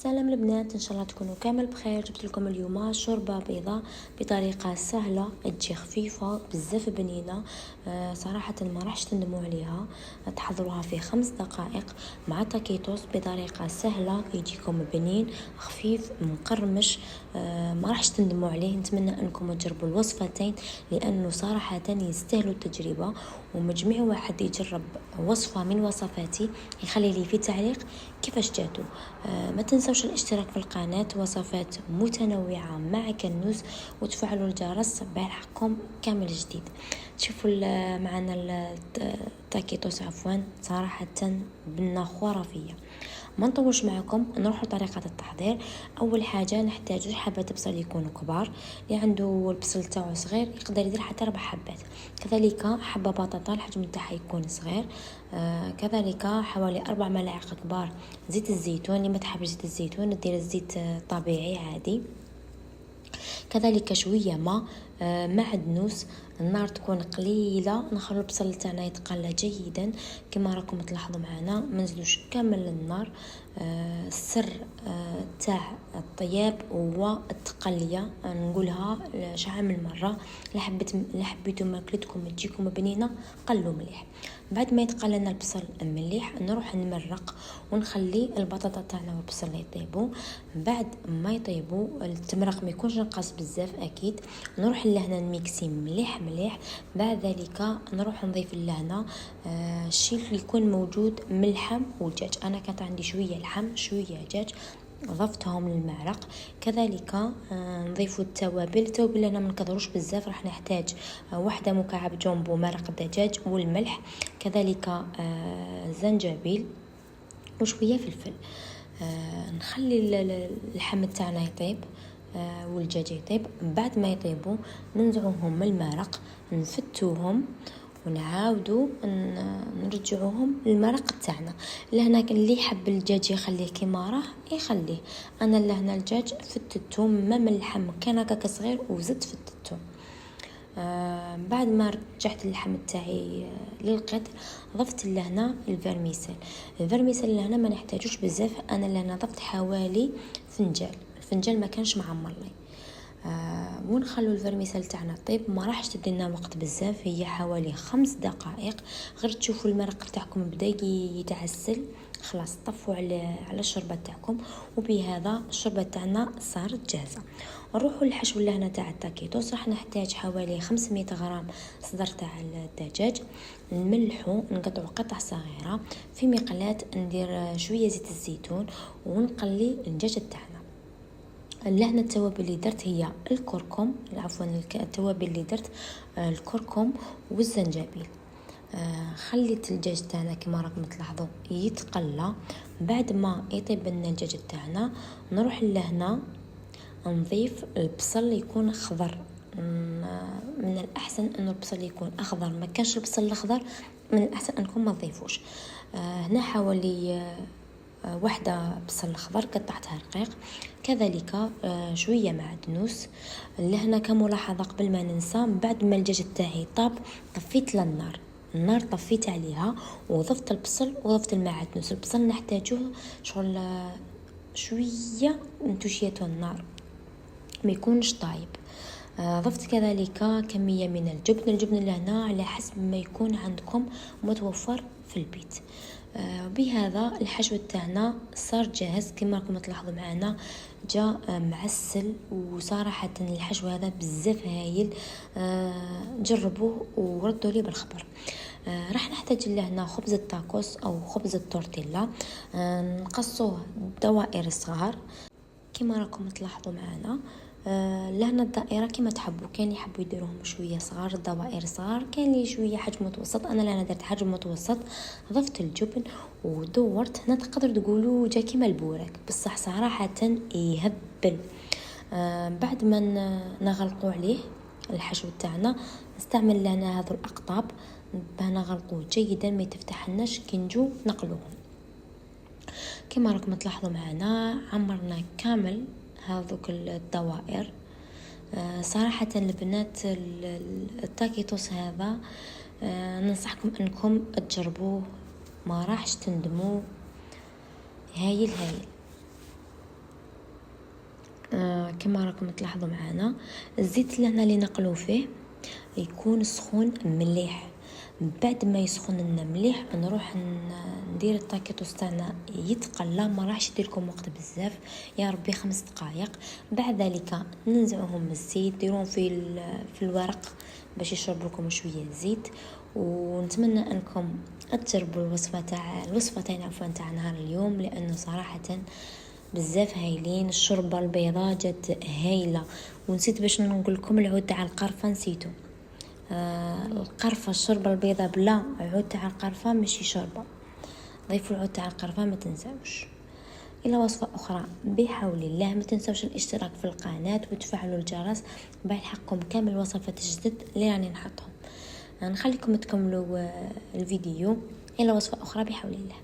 سلام البنات، ان شاء الله تكونوا كامل بخير. جبت لكم اليوم شوربه بيضاء بطريقه سهله، تجي خفيفه بزاف بنينه. صراحه ما راحش تندموا عليها. تحضروها في 5 دقائق مع تاكيتوس بطريقه سهله، يجيكم بنين خفيف مقرمش. ما راحش تندموا عليه. نتمنى انكم تجربوا الوصفتين لانه صراحه يستاهلوا التجربه. ومجميع واحد يجرب وصفه من وصفاتي يخلي لي في تعليق كيفاش جاتو. ما تنسوش الاشتراك في القناة، وصفات متنوعة مع كنوز، وتفعلوا الجرس بيلحقكم كامل جديد. تشوفوا معنا التاكيتوس صراحة بنة خرافية. ما نطولش معكم، نروح لطريقة التحضير. اول حاجة نحتاج حبة بصل يكونوا كبار، اللي عنده البصل تاعو صغير يقدر يدير حتى 4 حبات. كذلك حبة بطاطا الحجم تاعها يكون صغير. كذلك حوالي 4 ملاعق كبار زيت الزيتون. اللي ما تحب زيت الزيتون دير الزيت طبيعي عادي. كذلك شويه ماء، معدنوس. النار تكون قليله، نخلو البصل تاعنا يتقلى جيدا كما راكم تلاحظوا معنا. ما نزلوش كامل النار. السر تاع الطياب هو التقليه، نقولها شحال من مره. لحبيتو ماكلتكم تجيكم بنينه قلوا مليح. بعد ما يتقلى لنا البصل مليح نروح نمرق ونخلي البطاطا تاعنا والبصل يطيبوا. بعد ما يطيبوا التمرق ما يكونش نقص بزاف اكيد. نروح لهنا نميكسي مليح مليح. بعد ذلك نروح نضيف لهنا الشيء اللي يكون موجود من اللحم والدجاج. انا كانت عندي شويه لحم شويه دجاج، ضفتهم للمعرق. كذلك نضيف التوابل هنا ما نكثروش بزاف، راح نحتاج 1 مكعب جامبو مرق الدجاج والملح، كذلك زنجبيل وشويه فلفل. نخلي اللحم تاعنا يطيب والدجاج يطيب. بعد ما يطيبوا ننزعوهم من المرق، نفتوهم ونعاودوا نرجعوهم للمرق تاعنا. لهنا اللي يحب الدجاج يخليه كيما راه يخليه. انا لهنا الدجاج فتتو من اللحم كان هكاك صغير وزدت فتتو. بعد ما رجعت اللحم تاعي للقدر ضفت لهنا الفرميسل لهنا ما نحتاجوش بزاف. انا لهنا ضفت حوالي فنجان ما كانش معمر لي. ونخلو الفرميسل تاعنا طيب، ما راحش تدينا وقت بزاف، هي حوالي 5 دقائق. غير تشوفوا المرق تاعكم بدا يتعسل خلاص طفوا على الشوربه تاعكم. وبهذا الشوربه تاعنا صارت جاهزه. نروحوا للحشو لهنا تاع التاكيتوس. راح نحتاج حوالي 500 غرام صدر تاع الدجاج، نملحو نقطعو قطع صغيره في مقلاة، ندير شويه زيت الزيتون ونقلي الدجاج تاعنا. لهنا التوابل اللي درت هي الكركم، التوابل اللي درت الكركم والزنجبيل. خليت الدجاج تاعنا كما راكم تلاحظوا يتقلى. بعد ما يطيب لنا الدجاج تاعنا نروح لهنا نضيف البصل يكون خضر. من الاحسن ان البصل يكون اخضر، ما كانش البصل الاخضر من الاحسن انكم ما تضيفوش. هنا حوالي 1 بصل اخضر قطعتها رقيق، كذلك شويه معدنوس. لهنا كملاحظه قبل ما ننسى، بعد ما الدجاج تاعي طاب طفيت النار طفيت عليها وضفت البصل وضفت المعدنوس. البصل نحتاجوه شغل شويه نتوشيتو النار ما يكونش طايب. ضفت كذلك كميه من الجبن لهنا على حسب ما يكون عندكم متوفر في البيت. بهذا الحشو تاعنا صار جاهز كما راكم تلاحظوا معنا، جاء معسل. وصراحه الحشو هذا بزاف هايل. جربوه وردوا لي بالخبر. راح نحتاج لهنا خبز التاكوس او خبز التورتيلا، نقصوه دوائر صغار كما راكم تلاحظوا معنا. لهنا الدائره كما تحبوا، كان يحبوا يديروهم شويه صغار الدوائر صغار، كان لي شويه حجم متوسط. انا لهنا درت حجم متوسط. ضفت الجبن ودورت. هنا تقدر تقولوا جا كيما البوراك بصح صراحه يهبل. بعد ما نغلقوا عليه الحشو تاعنا نستعمل لنا هذو الاقطاب نغلقوه جيدا ما يتفتحناش كي نجو نقلوهم. كما راكم تلاحظوا معنا عمرنا كامل هذوك الدوائر. صراحة البنات التاكيتوس هذا ننصحكم انكم تجربوه، ما راحش تندموا. هايل. كما راكم تلاحظوا معنا الزيت اللي هنا اللي نقلو فيه يكون سخون مليح. بعد ما يسخن لنا مليح نروح ندير الطاكيطوس تاعنا يتقلى، ما راحش يدير لكم وقت بزاف، يا ربي 5 دقائق. بعد ذلك ننزعوهم من الزيت، ديروهم في الورق باش يشرب لكم شويه زيت. ونتمنى انكم تجربوا الوصفه تاع نهار اليوم، لانه صراحه بزاف هايلين. الشوربه البيضاء جات هايله. ونسيت باش نقول لكم العود تاع القرفه، نسيتو. القرفه الشوربه البيضاء بلا عود تاع القرفه ماشي شوربه. ضيفوا العود تاع القرفه ما تنساوش. الى وصفه اخرى بحول الله، ما تنساوش الاشتراك في القناه وتفعلوا الجرس باش يلحقكم كامل الوصفات الجدد اللي راني نحطهم. نخليكم تكملوا الفيديو. الى وصفه اخرى بحول الله.